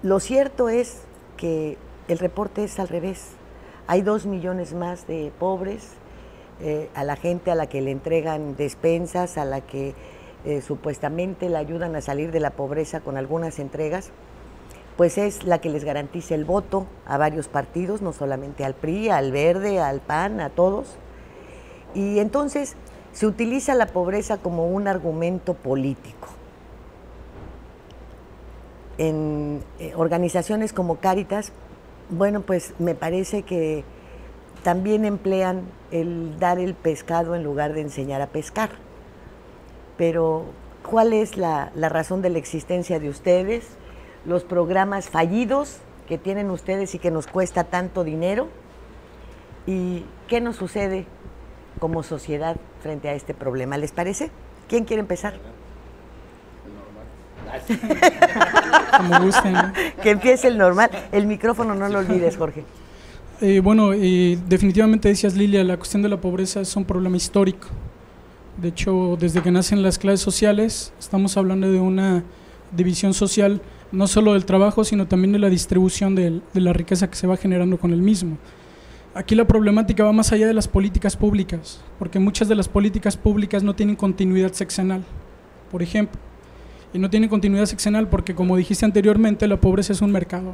Lo cierto es que el reporte es al revés. Hay 2 millones más de pobres, a la gente a la que le entregan despensas, a la que supuestamente le ayudan a salir de la pobreza con algunas entregas, pues es la que les garantiza el voto a varios partidos, no solamente al PRI, al Verde, al PAN, a todos. Y entonces se utiliza la pobreza como un argumento político. En organizaciones como Cáritas, bueno, pues me parece que también emplean el dar el pescado en lugar de enseñar a pescar. Pero, ¿cuál es la razón de la existencia de ustedes? Los programas fallidos que tienen ustedes y que nos cuesta tanto dinero. ¿Y qué nos sucede como sociedad frente a este problema? ¿Les parece? ¿Quién quiere empezar? Como gusten, ¿no? Que empiece el normal. El micrófono no lo olvides, Jorge. Definitivamente decías, Lilia, la cuestión de la pobreza es un problema histórico. De hecho, desde que nacen las clases sociales, estamos hablando de una división social, no solo del trabajo, sino también de la distribución de la riqueza que se va generando con el mismo. Aquí la problemática va más allá de las políticas públicas, porque muchas de las políticas públicas no tienen continuidad sexenal, por ejemplo. Y no tienen continuidad sexenal porque, como dijiste anteriormente, la pobreza es un mercado.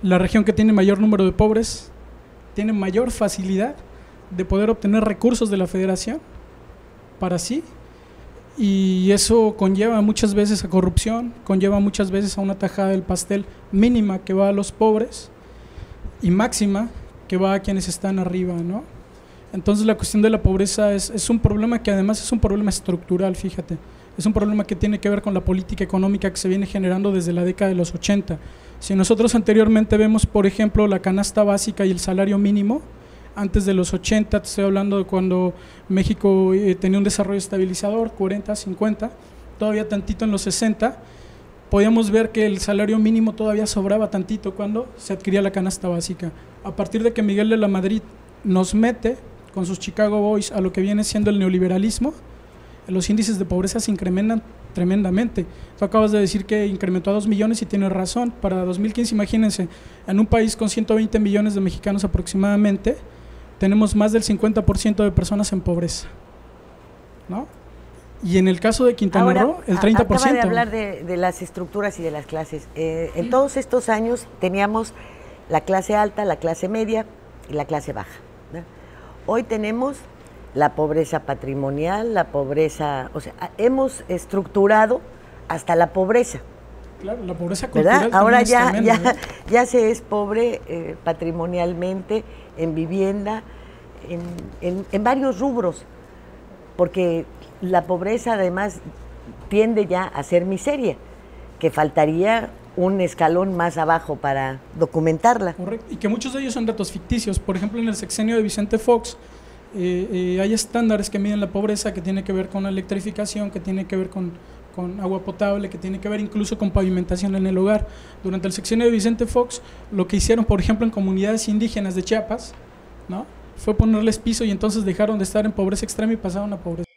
La región que tiene mayor número de pobres tiene mayor facilidad de poder obtener recursos de la federación para sí, y eso conlleva muchas veces a corrupción, conlleva muchas veces a una tajada del pastel mínima que va a los pobres y máxima que va a quienes están arriba, ¿no? Entonces la cuestión de la pobreza es un problema que además es un problema estructural, fíjate. Es un problema que tiene que ver con la política económica que se viene generando desde la década de los 80. Si nosotros anteriormente vemos, por ejemplo, la canasta básica y el salario mínimo, antes de los 80, te estoy hablando de cuando México tenía un desarrollo estabilizador, 40, 50, todavía tantito en los 60, podíamos ver que el salario mínimo todavía sobraba tantito cuando se adquiría la canasta básica. A partir de que Miguel de la Madrid nos mete con sus Chicago Boys a lo que viene siendo el neoliberalismo, los índices de pobreza se incrementan tremendamente. Tú acabas de decir que incrementó a 2 millones y tienes razón. Para 2015, imagínense, en un país con 120 millones de mexicanos aproximadamente, tenemos más del 50% de personas en pobreza, ¿no? Y en el caso de Quintana Roo, el 30%. Acaba de hablar de las estructuras y de las clases. En todos estos años teníamos la clase alta, la clase media y la clase baja, ¿no? Hoy tenemos la pobreza patrimonial, la pobreza, o sea, hemos estructurado hasta la pobreza. Claro, la pobreza cultural. ¿Verdad? Ahora tremenda, ¿no? ya se es pobre patrimonialmente, en vivienda, en varios rubros, porque la pobreza además tiende ya a ser miseria, que faltaría un escalón más abajo para documentarla. Correcto, y que muchos de ellos son datos ficticios. Por ejemplo, en el sexenio de Vicente Fox, hay estándares que miden la pobreza, que tiene que ver con la electrificación, que tiene que ver con agua potable, que tiene que ver incluso con pavimentación en el hogar. Durante el sexenio de Vicente Fox, lo que hicieron, por ejemplo, en comunidades indígenas de Chiapas, ¿no?, fue ponerles piso, y entonces dejaron de estar en pobreza extrema y pasaron a pobreza.